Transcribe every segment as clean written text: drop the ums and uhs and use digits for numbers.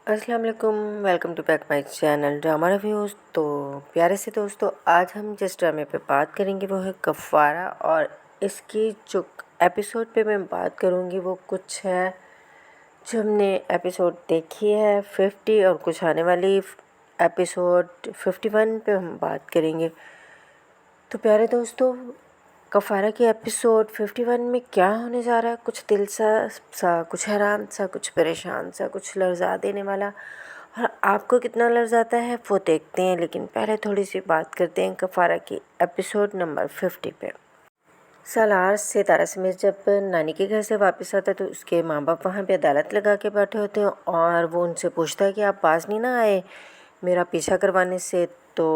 अस्सलाम वालेकुम, welcome to back my channel drama reviews. तो प्यारे से दोस्तों, आज हम जिस ड्रामे पे बात करेंगे वो है कफ़ारा। और इसकी जो एपिसोड पे मैं बात करूँगी वो कुछ है जो हमने एपिसोड देखी है 50 और कुछ आने वाली एपिसोड 51 पे हम बात करेंगे। तो प्यारे दोस्तों, कफ़ारा की एपिसोड 51 में क्या होने जा रहा है, कुछ दिलचस्प कुछ हैरान सा, कुछ परेशान सा, कुछ लर्जा देने वाला, और आपको कितना लर्जाता है वो देखते हैं। लेकिन पहले थोड़ी सी बात करते हैं कफ़ारा की एपिसोड नंबर 50 पे। सालार सितारा समेत जब नानी के घर से वापस आता है तो उसके माँ बाप वहाँ पे अदालत लगा के बैठे होते हैं और वो उनसे पूछता है कि आप पास नहीं ना आए मेरा पीछा करवाने से। तो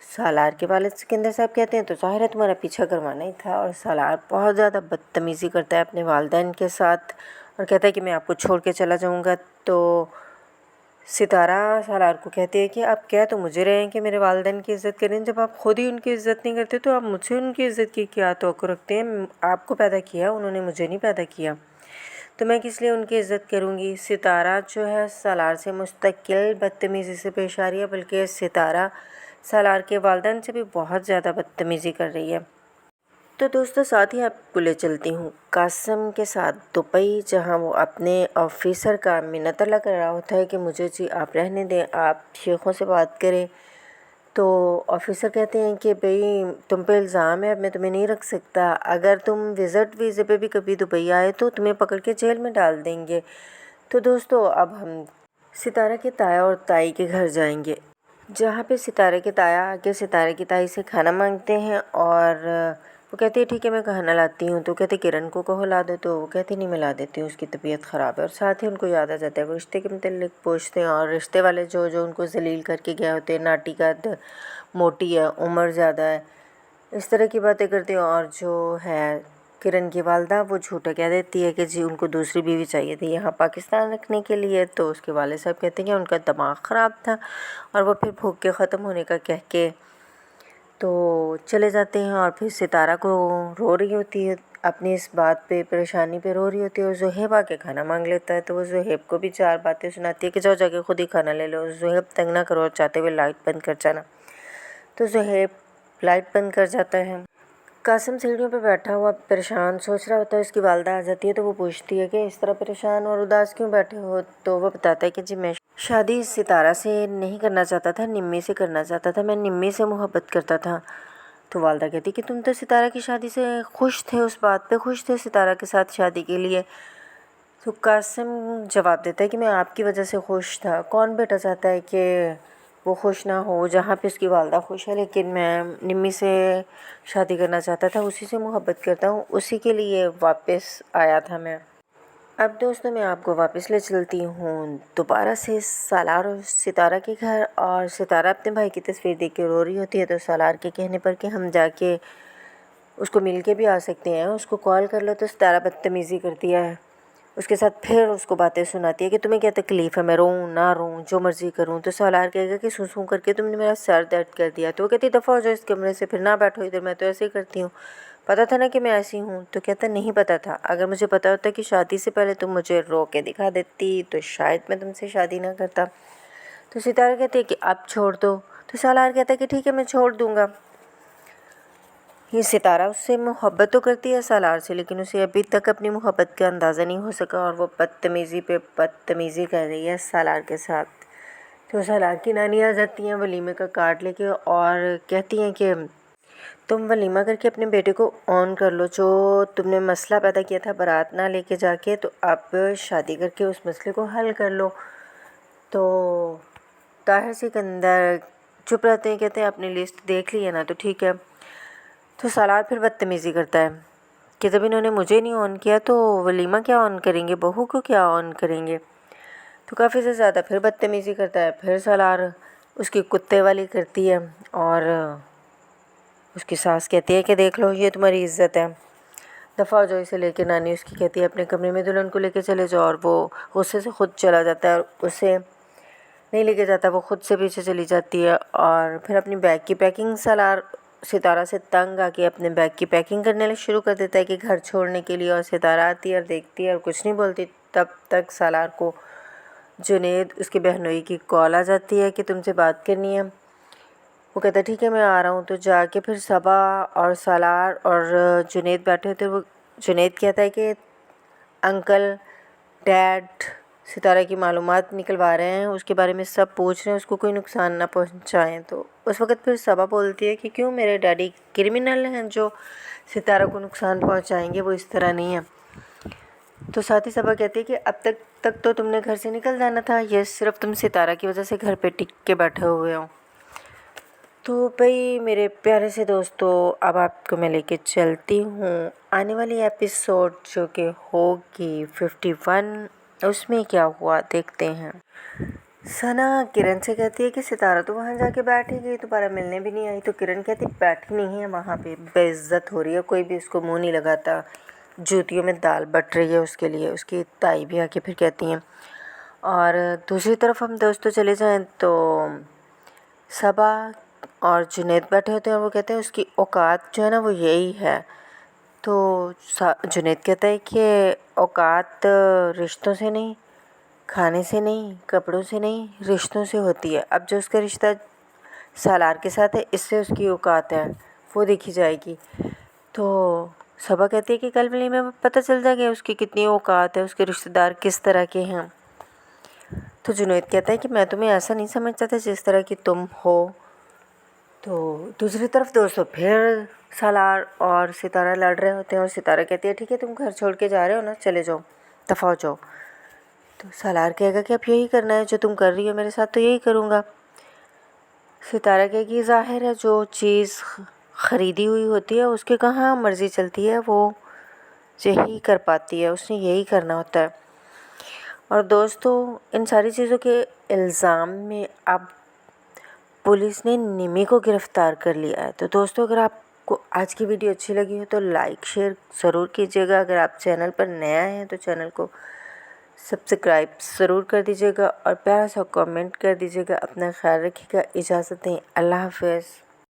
सालार के वालिद सिकंदर साहब कहते हैं तो ज़ाहिर है तुम्हारा पीछा करवाना ही था। और सालार बहुत ज़्यादा बदतमीज़ी करता है अपने वालिदैन के साथ और कहता है कि मैं आपको छोड़ के चला जाऊँगा। तो सितारा सालार को कहती है कि आप कह तो मुझे रहे हैं कि मेरे वालिदैन की इज़्ज़त करें, जब आप खुद ही उनकी इज़्ज़त नहीं करते तो आप मुझसे उनकी इज़्ज़त की क्या तवक्को रखते हैं। आपको पैदा किया, उन्होंने मुझे नहीं पैदा किया, तो मैं किस लिए उनकी इज़्ज़त करूँगी। सितारा जो है सालार से मुस्तकिल बदतमीज़ी से पेश आ रही है, बल्कि सितारा सालार के वालिदैन से भी बहुत ज़्यादा बदतमीज़ी कर रही है। तो दोस्तों, साथ ही आपको ले चलती हूँ कासिम के साथ दुबई, जहाँ वो अपने ऑफिसर का मिन्नतला कर रहा होता है कि मुझे जी आप रहने दें, आप शेखों से बात करें। तो ऑफिसर कहते हैं कि भाई तुम पे इल्ज़ाम है, अब मैं तुम्हें नहीं रख सकता, अगर तुम विज़िट वीज़े पे भी कभी दुबई आए तो तुम्हें पकड़ के जेल में डाल देंगे। तो दोस्तों, अब हम सितारा के ताया और ताई के घर जाएंगे, जहाँ पे सितारे के ताया आके सितारे की ताई से खाना मांगते हैं। और वो कहती है ठीक है मैं खाना लाती हूँ। तो कहते किरण को कहो ला दो, तो वो कहती नहीं मैं ला देती हूँ, उसकी तबीयत ख़राब है। और साथ ही उनको याद आ जाता है वो रिश्ते के मतलब पूछते हैं, और रिश्ते वाले जो जो उनको जलील करके गए होते हैं, नाटी का मोटी है, उम्र ज़्यादा है, इस तरह की बातें करते हैं। और जो है किरण की वालदा वो झूठा कह देती है कि जी उनको दूसरी बीवी चाहिए थी यहाँ पाकिस्तान रखने के लिए। तो उसके वाले साहब कहते हैं कि उनका दिमाग ख़राब था, और वो फिर भूख के ख़त्म होने का कह के तो चले जाते हैं। और फिर सितारा को रो रही होती है, अपनी इस बात पे परेशानी पे रो रही होती है, और ज़ुहैब आके खाना मांग लेता है। तो वो ज़ुहैब को भी 4 बातें सुनाती है कि जाओ जाके खुद ही खाना ले लो, ज़ुहैब तंग ना करो, चाहते हुए लाइट बंद कर जाना। तो ज़ुहैब लाइट बंद कर जाता है। कासिम सीढ़ियों पे बैठा हुआ परेशान सोच रहा होता है, उसकी वालदा आ जाती है तो वो पूछती है कि इस तरह परेशान और उदास क्यों बैठे हो। तो वो बताता है कि जी मैं शादी सितारा से नहीं करना चाहता था, निम्मी से करना चाहता था, मैं निम्मी से मोहब्बत करता था। तो वालदा कहती कि तुम तो सितारा की शादी से खुश थे, उस बात पे खुश थे सितारा के साथ शादी के लिए। तो कासिम जवाब देता है कि मैं आपकी वजह से खुश था, कौन बेटा चाहता है कि वो खुश ना हो, जहाँ पे उसकी वालदा खुश है। लेकिन मैं निम्मी से शादी करना चाहता था, उसी से मोहब्बत करता हूँ, उसी के लिए वापस आया था मैं। अब दोस्तों, मैं आपको वापस ले चलती हूँ दोबारा से सालार और सितारा के घर। और सितारा अपने भाई की तस्वीर देख के रो रही होती है, तो सालार के कहने पर कि हम जाके उसको मिल के भी आ सकते हैं, उसको कॉल कर लो। तो सितारा बदतमीज़ी करती है उसके साथ, फिर उसको बातें सुनाती है कि तुम्हें क्या तकलीफ़ है, मैं रोऊँ ना रोऊँ, जो मर्ज़ी करूँ। तो सालार कहेगा कि सूं सूं करके तुमने मेरा सर दर्द कर दिया। तो वो कहती दफ़ा हो जाओ इस कमरे से, फिर ना बैठो इधर, मैं तो ऐसे ही करती हूँ, पता था ना कि मैं ऐसी हूँ। तो कहता नहीं पता था, अगर मुझे पता होता कि शादी से पहले तुम मुझे रो के दिखा देती तो शायद मैं तुमसे शादी ना करता। तो सितारा कहते हैं कि अब छोड़ दो। तो सालार कहता है कि ठीक है मैं छोड़ दूँगा। ये सितारा उससे मोहब्बत तो करती है सालार से, लेकिन उसे अभी तक अपनी मोहब्बत का अंदाज़ा नहीं हो सका, और वो बदतमीज़ी पे बदतमीज़ी कर रही है सालार के साथ। तो सालार की नानी आ जाती हैं वलीमे का कार्ड लेके, और कहती हैं कि तुम वलीमा करके अपने बेटे को ऑन कर लो, जो तुमने मसला पैदा किया था बारात ना लेके जाके, तो अब शादी करके उस मसले को हल कर लो। तो ताहिर सिकंदर चुप रहते हैं, कहते हैं अपनी लिस्ट देख ली है ना, तो ठीक है। तो सालार फिर बदतमीज़ी करता है कि जब इन्होंने मुझे नहीं ऑन किया तो वलीमा क्या ऑन करेंगे, बहू को क्या ऑन करेंगे। तो काफ़ी से ज़्यादा फिर बदतमीज़ी करता है। फिर सालार उसकी कुत्ते वाली करती है, और उसकी सास कहती है कि देख लो ये तुम्हारी इज़्ज़त है, दफ़ा हो जाओ इसे लेके। नानी उसकी कहती है अपने कमरे में दुल्हन को लेके चले जाओ, और वो गुस्से से खुद चला जाता है, और उसे नहीं लेके जाता, वो खुद से पीछे चली जाती है। और फिर अपनी बैग की पैकिंग सालार सितारा से तंग आके अपने बैग की पैकिंग करने शुरू कर देता है कि घर छोड़ने के लिए। और सितारा आती है और देखती है और कुछ नहीं बोलती। तब तक सालार को जुनैद उसकी बहनोई की कॉल आ जाती है कि तुमसे बात करनी है। वो कहता है ठीक है मैं आ रहा हूँ। तो जाके फिर सबा और सालार और जुनैद बैठे होते हैं। वो जुनैद कहता है कि अंकल डैड सितारा की मालूमात निकलवा रहे हैं, उसके बारे में सब पूछ रहे हैं, उसको कोई नुकसान ना पहुंचाएं। तो उस वक़्त फिर सबा बोलती है कि क्यों, मेरे डैडी क्रिमिनल हैं जो सितारा को नुकसान पहुंचाएंगे, वो इस तरह नहीं है। तो साथ ही सबा कहती है कि अब तक तो तुमने घर से निकल जाना था, ये सिर्फ तुम सितारा की वजह से घर पे टिक के बैठे हुए हो। तो भाई मेरे प्यारे से दोस्तों, अब आपको मैं लेके चलती हूँ आने वाली एपिसोड जो कि होगी 51, उसमें क्या हुआ देखते हैं। सना किरण से कहती है कि सितारा तो वहाँ जाके बैठ ही गई, दोबारा मिलने भी नहीं आई। तो किरण कहती बैठी नहीं है वहाँ पे, बेइज्जत हो रही है, कोई भी उसको मुँह नहीं लगाता, जूतियों में दाल बट रही है उसके लिए। उसकी ताई भी आके फिर कहती हैं। और दूसरी तरफ हम दोस्तों चले जाएं तो सबा और जुनैद बैठे होते हैं और वो कहते हैं उसकी औकात जो है ना वो यही है। तो जुनैद कहता है कि औकात रिश्तों से नहीं, खाने से नहीं, कपड़ों से नहीं, रिश्तों से होती है। अब जो उसका रिश्ता सालार के साथ है, इससे उसकी औकात है वो देखी जाएगी। तो सबा कहती है कि कल मिलने में पता चल जाएगा उसकी कितनी औकात है, उसके रिश्तेदार किस तरह के हैं। तो जुनैद कहता है कि मैं तुम्हें ऐसा नहीं समझता था जिस तरह की तुम हो। तो दूसरी तरफ दोस्तों फिर सालार और सितारा लड़ रहे होते हैं और सितारा कहती है ठीक है तुम घर छोड़ के जा रहे हो ना, चले जाओ, दफ़ा हो जाओ। तो सालार कहेगा कि अब यही करना है जो तुम कर रही हो मेरे साथ, तो यही करूँगा। सितारा कहेगी ज़ाहिर है जो चीज़ ख़रीदी हुई होती है उसके कहाँ मर्ज़ी चलती है, वो यही कर पाती है, उसने यही करना होता है। और दोस्तों इन सारी चीज़ों के इल्ज़ाम में अब पुलिस ने निमी को गिरफ़्तार कर लिया है। तो दोस्तों अगर आपको आज की वीडियो अच्छी लगी हो तो लाइक शेयर ज़रूर कीजिएगा। अगर आप चैनल पर नया हैं तो चैनल को सब्सक्राइब ज़रूर कर दीजिएगा और प्यारा सा कमेंट कर दीजिएगा। अपना ख्याल रखिएगा। इजाज़त दें। अल्लाह हाफ़िज़।